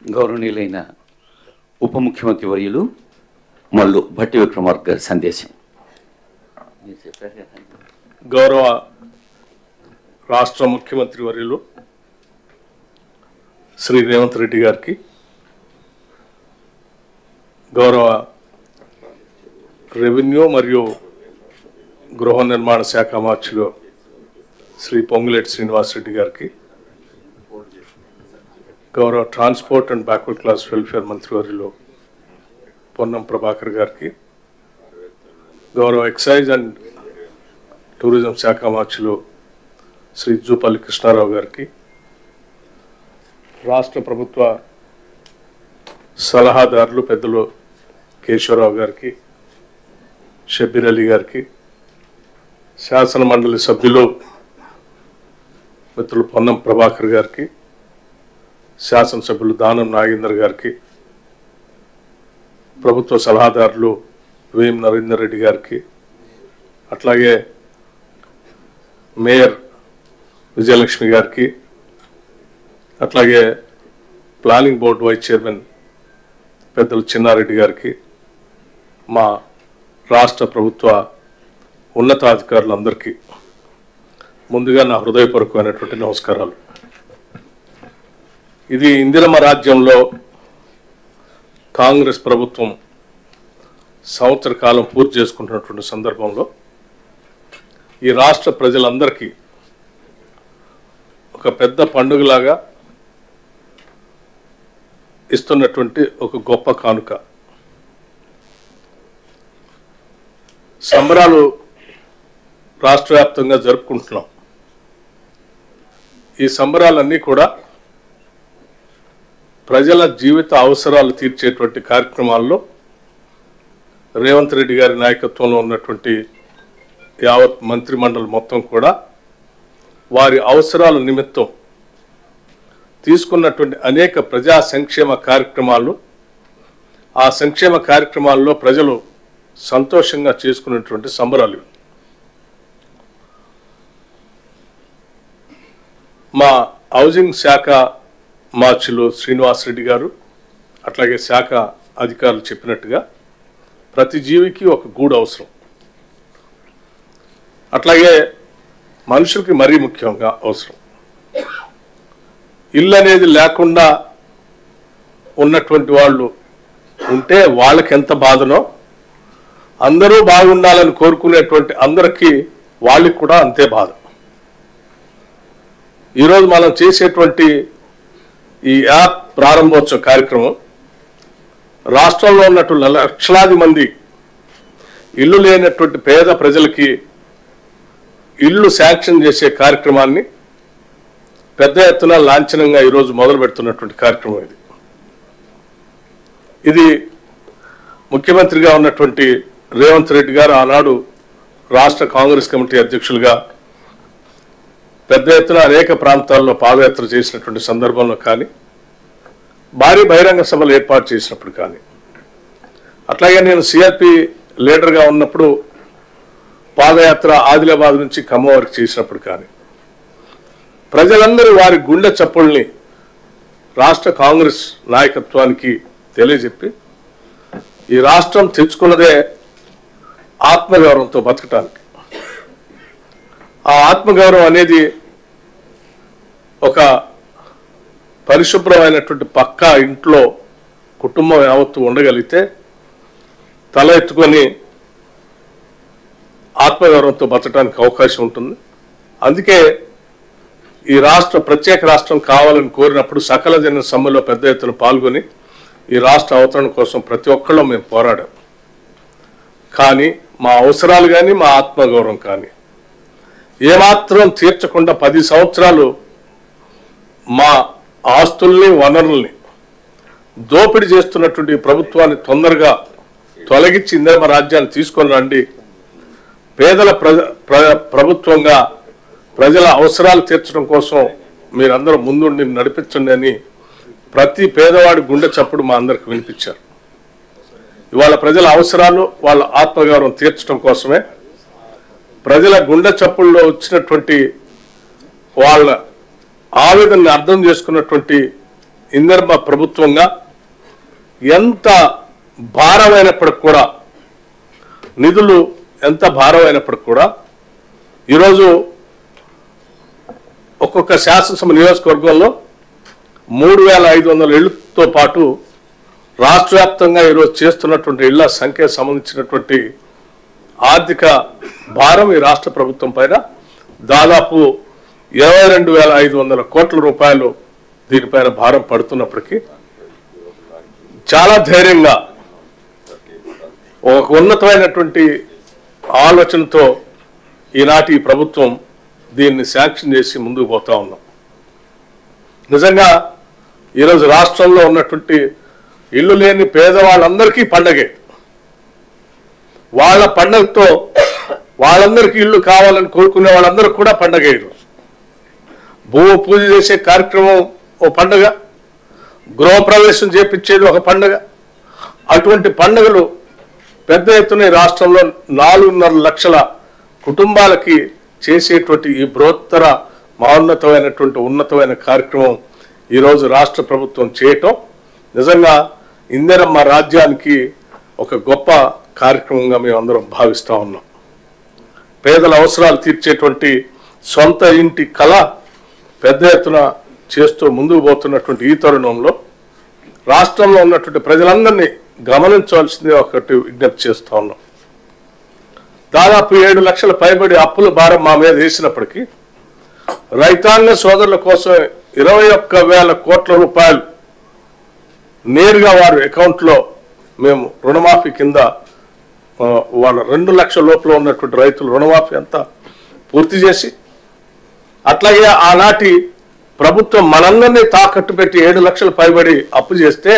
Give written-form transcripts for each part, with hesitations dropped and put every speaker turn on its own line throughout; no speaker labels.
గౌరవనీయులైన ఉప ముఖ్యమంత్రి వర్యులు మల్లు భట్టి విక్రమార్క గారి సందేశం.
గౌరవ రాష్ట్ర ముఖ్యమంత్రి వర్యులు శ్రీ రేవంత్ రెడ్డి గారికి, గౌరవ రెవెన్యూ మరియు గృహ నిర్మాణ శాఖ మార్చులు శ్రీ పొంగులేటి శ్రీనివాస్ రెడ్డి గారికి, గౌరవ transport and backward class welfare మంత్రివర్యులు పొన్నం ప్రభాకర్ గారికి, గౌరవ ఎక్సైజ్ అండ్ టూరిజం శాఖ మార్చులు శ్రీ జూపల్లి కృష్ణారావు గారికి, రాష్ట్ర ప్రభుత్వ సలహాదారులు పెద్దలు కేశవరావు గారికి, షబ్బీర్ అలీ గారికి, శాసన మండలి సభ్యులు మిత్రులు పొన్నం ప్రభాకర్ గారికి, శాసనసభ్యులు దానం నాగేందర్ గారికి, ప్రభుత్వ సలహాదారులు వేం నరేందర్ రెడ్డి గారికి, అట్లాగే మేయర్ విజయలక్ష్మి గారికి, అట్లాగే ప్లానింగ్ బోర్డు వైస్ చైర్మన్ పెద్దలు చిన్నారెడ్డి గారికి, మా రాష్ట్ర ప్రభుత్వ ఉన్నతాధికారులందరికీ ముందుగా నా హృదయపూర్వకమైనటువంటి నమస్కారాలు. ఇది ఇందిరమ్మ రాజ్యంలో కాంగ్రెస్ ప్రభుత్వం సంవత్సర కాలం పూర్తి చేసుకుంటున్నటువంటి సందర్భంలో ఈ రాష్ట్ర ప్రజలందరికీ ఒక పెద్ద పండుగలాగా ఇస్తున్నటువంటి ఒక గొప్ప కానుక. సంబరాలు రాష్ట్ర వ్యాప్తంగా జరుపుకుంటున్నాం. ఈ సంబరాలన్నీ కూడా ప్రజల జీవిత అవసరాలు తీర్చేటువంటి కార్యక్రమాల్లో రేవంత్ రెడ్డి గారి నాయకత్వంలో ఉన్నటువంటి యావత్ మంత్రిమండలి మొత్తం కూడా వారి అవసరాల నిమిత్తం తీసుకున్నటువంటి అనేక ప్రజా సంక్షేమ కార్యక్రమాలు, ఆ సంక్షేమ కార్యక్రమాల్లో ప్రజలు సంతోషంగా చేసుకునేటువంటి సంబరాలు. మా హౌసింగ్ శాఖ మార్చులు శ్రీనివాస్ రెడ్డి గారు అట్లాగే శాఖ అధికారులు చెప్పినట్టుగా ప్రతి జీవికి ఒక గూడు అవసరం. అట్లాగే మనుషులకి మరీ ముఖ్యంగా అవసరం. ఇల్లు అనేది లేకుండా ఉన్నటువంటి వాళ్ళు ఉంటే వాళ్ళకి ఎంత బాధనో, అందరూ బాగుండాలని కోరుకునేటువంటి అందరికీ వాళ్ళకి కూడా అంతే బాధ. ఈరోజు మనం చేసేటువంటి ఈ యాప్ ప్రారంభోత్సవ కార్యక్రమం రాష్ట్రంలో ఉన్నటువంటి లక్షలాది మంది ఇల్లు లేనటువంటి పేద ప్రజలకి ఇల్లు శాంక్షన్ చేసే కార్యక్రమాన్ని పెద్ద ఎత్తున లాంఛనంగా ఈరోజు మొదలు పెడుతున్నటువంటి కార్యక్రమం ఇది ముఖ్యమంత్రిగా ఉన్నటువంటి రేవంత్ రెడ్డి గారు ఆనాడు రాష్ట్ర కాంగ్రెస్ కమిటీ అధ్యక్షులుగా పెద్ద ఎత్తున అనేక ప్రాంతాల్లో పాదయాత్ర చేసినటువంటి సందర్భంలో కానీ, భారీ బహిరంగ సభలు ఏర్పాటు చేసినప్పుడు కానీ, అట్లాగే నేను సిఆర్పి లీడర్గా ఉన్నప్పుడు పాదయాత్ర ఆదిలాబాద్ నుంచి ఖమ్మం వరకు చేసినప్పుడు కానీ, ప్రజలందరూ వారి గుండె చప్పుల్ని రాష్ట్ర కాంగ్రెస్ నాయకత్వానికి తెలియజెప్పి ఈ రాష్ట్రం తెచ్చుకున్నదే ఆత్మగౌరవంతో బతకటానికి. ఆ ఆత్మగౌరవం అనేది ఒక పరిశుభ్రమైనటువంటి పక్కా ఇంట్లో కుటుంబం యావత్తు ఉండగలిగితే తల ఎత్తుకొని ఆత్మగౌరవంతో బతకడానికి అవకాశం ఉంటుంది. అందుకే ఈ రాష్ట్ర ప్రత్యేక రాష్ట్రం కావాలని కోరినప్పుడు సకల జన సమ్మెలో పెద్ద ఎత్తున పాల్గొని ఈ రాష్ట్ర అవతరణ కోసం ప్రతి ఒక్కళ్ళం మేము పోరాడాం. కానీ మా అవసరాలు కానీ మా ఆత్మగౌరవం కానీ ఏమాత్రం తీర్చకుండా 10 సంవత్సరాలు మా ఆస్తుల్ని వనరుల్ని దోపిడీ చేస్తున్నటువంటి ప్రభుత్వాన్ని తొందరగా తొలగించి ఇందిరమ్మ రాజ్యాన్ని తీసుకొని రండి, పేదల ప్రభుత్వంగా ప్రజల అవసరాలు తీర్చడం కోసం మీరందరూ ముందుండి నడిపించండి అని ప్రతి పేదవాడి గుండె చప్పుడు మా అందరికి వినిపించారు. ఇవాళ ప్రజల అవసరాలు వాళ్ళ ఆత్మగౌరవం తీర్చడం కోసమే ప్రజల గుండె చప్పుల్లో వచ్చినటువంటి వాళ్ళ ఆవేదనని అర్థం చేసుకున్నటువంటి ఇందిరమ్మ ప్రభుత్వంగా ఎంత భారమైనప్పటికి కూడా, నిధులు ఎంత భారమైనప్పటికి కూడా ఈరోజు ఒక్కొక్క శాసనసభ నియోజకవర్గంలో 3500 ఇళ్లతో పాటు రాష్ట్ర వ్యాప్తంగా ఈరోజు చేస్తున్నటువంటి ఇళ్ల సంఖ్యకు సంబంధించినటువంటి ఆర్థిక భారం ఈ రాష్ట్ర ప్రభుత్వం పైన దాదాపు 22,500 కోట్ల రూపాయలు దీనిపైన భారం పడుతున్నప్పటికీ చాలా ధైర్యంగా ఒక ఉన్నతమైనటువంటి ఆలోచనతో ఈనాటి ప్రభుత్వం దీన్ని శాంక్షన్ చేసి ముందుకు పోతా ఉన్నాం. నిజంగా ఈరోజు రాష్ట్రంలో ఉన్నటువంటి ఇల్లు లేని పేదవాళ్ళందరికీ పండగే. వాళ్ళ పండగతో వాళ్ళందరికీ ఇల్లు కావాలని కోరుకునే వాళ్ళందరూ కూడా పండగ. ఈరోజు భూమి పూజ చేసే కార్యక్రమం ఓ పండగ, గృహప్రవేశం చేపించేది ఒక పండగ. అటువంటి పండుగలు పెద్ద ఎత్తున రాష్ట్రంలో 4.5 లక్షల కుటుంబాలకి చేసేటువంటి ఈ బృహత్తర మహోన్నతమైనటువంటి ఉన్నతమైన కార్యక్రమం ఈరోజు రాష్ట్ర ప్రభుత్వం చేయటం నిజంగా ఇందిరమ్మ రాజ్యానికి ఒక గొప్ప కార్యక్రమంగా మేము అందరం భావిస్తూ ఉన్నాం. పేదల అవసరాలు తీర్చేటువంటి సొంత ఇంటి కళ పెద్ద ఎత్తున చేస్తూ ముందుకు పోతున్నటువంటి ఈ తరుణంలో రాష్ట్రంలో ఉన్నటువంటి ప్రజలందరినీ గమనించవలసిందే ఒకటి విజ్ఞప్తి చేస్తూ ఉన్నాం. దాదాపు 7 లక్షల పైబడి అప్పుల భారం మా మీద వేసినప్పటికీ రైతాంగ సోదరుల కోసం 21,000 కోట్ల రూపాయలు నేరుగా వారి అకౌంట్లో మేము రుణమాఫీ కింద వాళ్ళ 2 లక్షల లోపల ఉన్నటువంటి రైతులు రుణమాఫీ అంతా పూర్తి చేసి, అట్లాగే ఆనాటి ప్రభుత్వం మనందరినీ తాకట్టు పెట్టి 7 లక్షల పైబడి అప్పు చేస్తే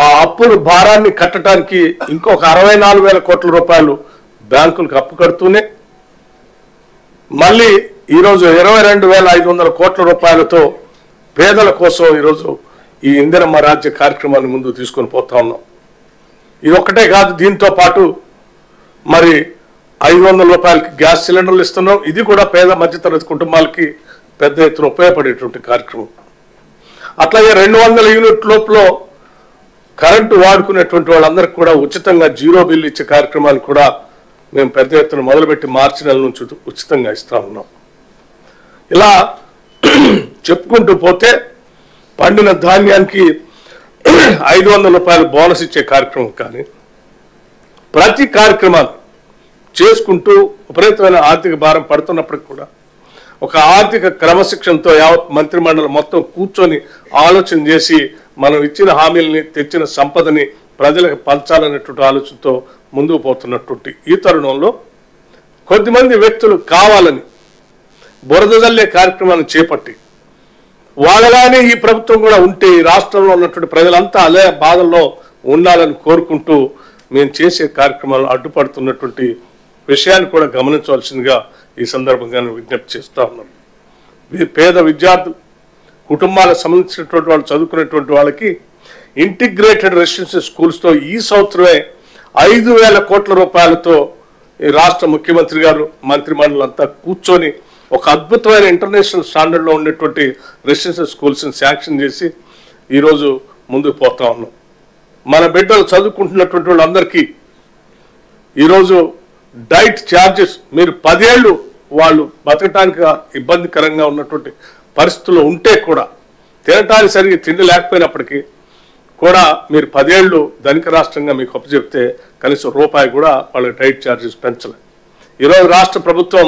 ఆ అప్పుల భారాన్ని కట్టడానికి ఇంకొక 64,000 కోట్ల రూపాయలు బ్యాంకులకు అప్పు కడుతూనే మళ్ళీ ఈరోజు 22,500 కోట్ల రూపాయలతో పేదల కోసం ఈరోజు ఈ ఇందిరమ్మ రాజ్య కార్యక్రమాన్ని ముందుకు తీసుకొని పోతా ఉన్నాం. ఇది ఒక్కటే కాదు, దీంతో పాటు మరి 500 రూపాయలకి గ్యాస్ సిలిండర్లు ఇస్తున్నాం. ఇది కూడా పేద మధ్యతరగతి కుటుంబాలకి పెద్ద ఎత్తున ఉపయోగపడేటువంటి కార్యక్రమం. అట్లాగే 200 యూనిట్ లోపల కరెంటు వాడుకునేటువంటి వాళ్ళందరికీ కూడా ఉచితంగా 0 బిల్లు ఇచ్చే కార్యక్రమాన్ని కూడా మేము పెద్ద ఎత్తున మొదలుపెట్టి మార్చి నెల నుంచి ఉచితంగా ఇస్తా ఉన్నాం. ఇలా చెప్పుకుంటూ పోతే పండిన ధాన్యానికి 500 రూపాయలు బోనస్ ఇచ్చే కార్యక్రమం కానీ ప్రతి కార్యక్రమాన్ని చేసుకుంటూ విపరీతమైన ఆర్థిక భారం పడుతున్నప్పటికి కూడా ఒక ఆర్థిక క్రమశిక్షణతో యావత్ మంత్రిమండలి మొత్తం కూర్చొని ఆలోచన చేసి మనం ఇచ్చిన హామీలని తెచ్చిన సంపదని ప్రజలకు పంచాలనేటువంటి ఆలోచనతో ముందుకు పోతున్నటువంటి ఈ తరుణంలో కొద్దిమంది వ్యక్తులు కావాలని బురద జల్లే కార్యక్రమాన్ని చేపట్టి వాళ్ళలానే ఈ ప్రభుత్వం కూడా ఉంటే ఈ రాష్ట్రంలో ఉన్నటువంటి ప్రజలంతా అదే బాధల్లో ఉండాలని కోరుకుంటూ మేము చేసే కార్యక్రమాలను అడ్డుపడుతున్నటువంటి విషయాన్ని కూడా గమనించవలసిందిగా ఈ సందర్భంగా విజ్ఞప్తి చేస్తూ ఉన్నాం. పేద విద్యార్థులు కుటుంబాలకు సంబంధించినటువంటి వాళ్ళు చదువుకునేటువంటి వాళ్ళకి ఇంటిగ్రేటెడ్ రెసిడెన్షియల్ స్కూల్స్తో ఈ సంవత్సరమే 5,000 కోట్ల రూపాయలతో ఈ రాష్ట్ర ముఖ్యమంత్రి గారు మంత్రిమండలి అంతా కూర్చొని ఒక అద్భుతమైన ఇంటర్నేషనల్ స్టాండర్డ్లో ఉండేటువంటి రెసిడెన్షియల్ స్కూల్స్ని శాంక్షన్ చేసి ఈరోజు ముందుకు పోతా ఉన్నాం. మన బిడ్డలు చదువుకుంటున్నటువంటి వాళ్ళందరికీ ఈరోజు డైట్ ఛార్జెస్, మీరు 10 ఏళ్ళు వాళ్ళు బతకటానికి ఇబ్బందికరంగా ఉన్నటువంటి పరిస్థితుల్లో ఉంటే కూడా తినటానికి సరిగ్గా తిండి లేకపోయినప్పటికీ కూడా మీరు 10 ఏళ్ళు ధనిక రాష్ట్రంగా మీకు అప్పచెప్తే కనీసం రూపాయి కూడా వాళ్ళకి డైట్ ఛార్జెస్ పెంచలేదు. ఈరోజు రాష్ట్ర ప్రభుత్వం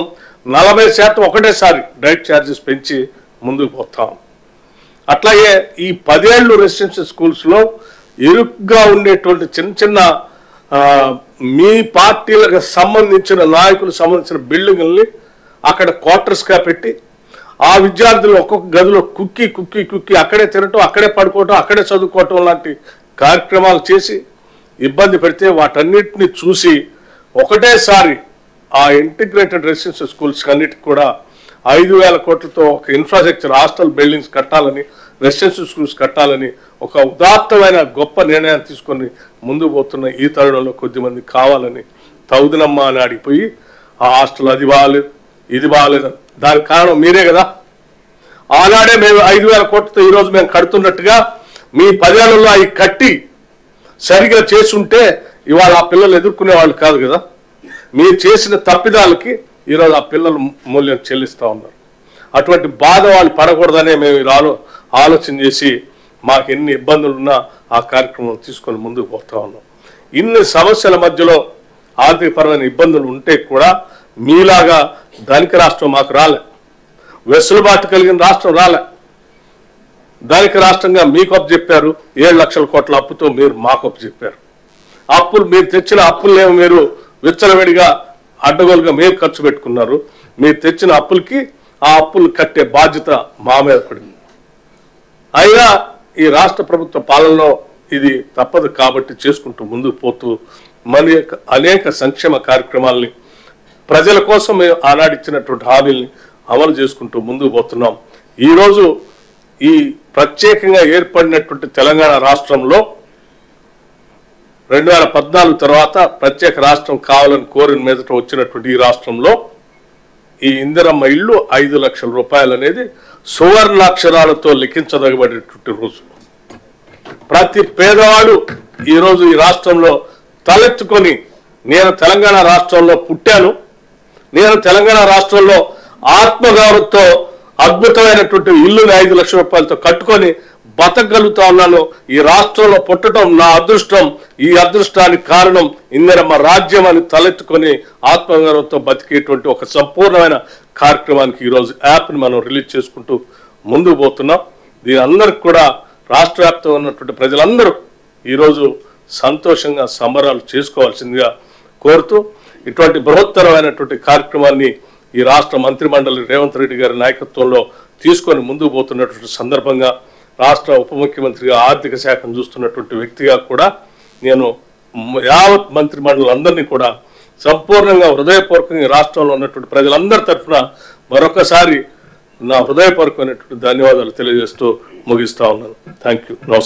40% ఒకటేసారి డైట్ ఛార్జెస్ పెంచి ముందుకు పోతాం. అట్లాగే ఈ 10 ఏళ్ళు రెసిడెన్షియల్ స్కూల్స్లో ఇరుగ్గా ఉండేటువంటి చిన్న చిన్న మీ పార్టీలకు సంబంధించిన నాయకులకు సంబంధించిన బిల్డింగుల్ని అక్కడ క్వార్టర్స్గా పెట్టి ఆ విద్యార్థులు ఒక్కొక్క గదిలో కుక్కి అక్కడే తినటం, అక్కడే పడుకోవటం, అక్కడే చదువుకోవటం లాంటి కార్యక్రమాలు చేసి ఇబ్బంది పెడితే వాటన్నిటిని చూసి ఒకటేసారి ఆ ఇంటిగ్రేటెడ్ రెసిడెన్షియల్ స్కూల్స్ అన్నిటికి కూడా 5,000 కోట్లతో ఒక ఇన్ఫ్రాస్ట్రక్చర్ హాస్టల్ బిల్డింగ్స్ కట్టాలని, రెసిడెన్షియల్ స్కూల్స్ కట్టాలని ఒక ఉదాత్తమైన గొప్ప నిర్ణయాన్ని తీసుకొని ముందుకు పోతున్న ఈ తరుణంలో కొద్దిమంది కావాలని తౌదినమ్మ అని అడిగిపోయి ఆ హాస్టల్ అది బాగాలేదు ఇది బాగాలేదు, దానికి కారణం మీరే కదా. ఆనాడే మేము 5,000 కోట్లతో ఈరోజు మేము కడుతున్నట్టుగా మీ 10 ఏళ్లలో అవి కట్టి సరిగా చేసుంటే ఇవాళ ఆ పిల్లలు ఎదుర్కొనే వాళ్ళు కాదు కదా. మీరు చేసిన తప్పిదాలకి ఈరోజు ఆ పిల్లలు మూల్యం చెల్లిస్తూ ఉన్నారు. అటువంటి బాధ వాళ్ళు పడకూడదనే మేము ఆలోచన చేసి మాకు ఎన్ని ఇబ్బందులు ఉన్నా ఆ కార్యక్రమం తీసుకొని ముందుకు పోతా ఉన్నాం. ఇన్ని సమస్యల మధ్యలో ఆర్థికపరమైన ఇబ్బందులు ఉంటే కూడా మీలాగా ధనిక రాష్ట్రం మాకు రాలే, వెసులుబాటు కలిగిన రాష్ట్రం రాలే. ధనిక రాష్ట్రంగా మీకు అప్పు చెప్పారు, 7 లక్షల కోట్ల అప్పుతో మీరు మాకు అప్పు చెప్పారు. అప్పులు మీరు తెచ్చిన అప్పులనేమో మీరు విచ్చలవిడిగా అడ్డగోలుగా మీరు ఖర్చు పెట్టుకున్నారు. మీరు తెచ్చిన అప్పులకి ఆ అప్పులు కట్టే బాధ్యత మా మీద పడింది. అయినా ఈ రాష్ట్ర ప్రభుత్వ పాలనలో ఇది తప్పదు కాబట్టి చేసుకుంటూ ముందుకు పోతూ మన అనేక సంక్షేమ కార్యక్రమాలని ప్రజల కోసం మేము ఆనాడిచ్చినటువంటి హామీల్ని అమలు చేసుకుంటూ ముందుకు పోతున్నాం. ఈరోజు ఈ ప్రత్యేకంగా ఏర్పడినటువంటి తెలంగాణ రాష్ట్రంలో 2014 తర్వాత ప్రత్యేక రాష్ట్రం కావాలని కోరిన మీదట వచ్చినటువంటి ఈ రాష్ట్రంలో ఈ ఇందిరమ్మ ఇల్లు 5 లక్షల రూపాయలు అనేది సువర్ణాక్షరాలతో లిఖించదగబడేటువంటి రోజు. ప్రతి పేదవాడు ఈరోజు ఈ రాష్ట్రంలో తలెత్తుకొని నేను తెలంగాణ రాష్ట్రంలో పుట్టాను, నేను తెలంగాణ రాష్ట్రంలో ఆత్మగౌరవంతో అద్భుతమైనటువంటి ఇల్లుని 5 లక్షల రూపాయలతో కట్టుకొని బతకగలుగుతా ఉన్నాను. ఈ రాష్ట్రంలో పుట్టడం నా అదృష్టం, ఈ అదృష్టానికి కారణం ఇందిరమ్మ రాజ్యం అని తలెత్తుకొని ఆత్మగౌరవంతో బతికేటువంటి ఒక సంపూర్ణమైన కార్యక్రమానికి ఈరోజు యాప్ని మనం రిలీజ్ చేసుకుంటూ ముందుకు పోతున్నాం. దీని అందరికి కూడా రాష్ట్ర వ్యాప్తంగా ఉన్నటువంటి ప్రజలందరూ ఈరోజు సంతోషంగా సంబరాలు చేసుకోవాల్సిందిగా కోరుతూ ఇటువంటి బృహత్తరమైనటువంటి కార్యక్రమాన్ని ఈ రాష్ట్ర మంత్రిమండలి రేవంత్ రెడ్డి గారి నాయకత్వంలో తీసుకొని ముందుకు పోతున్నటువంటి సందర్భంగా రాష్ట్ర ఉప ముఖ్యమంత్రిగా ఆర్థిక శాఖను చూస్తున్నటువంటి వ్యక్తిగా కూడా నేను యావత్ మంత్రిమండలి అందరినీ కూడా సంపూర్ణంగా హృదయపూర్వకంగా రాష్ట్రంలో ఉన్నటువంటి ప్రజలందరి తరఫున మరొకసారి నా హృదయపూర్వకమైనటువంటి ధన్యవాదాలు తెలియజేస్తూ ముగిస్తా ఉన్నాను. Thank you. నమస్కారం.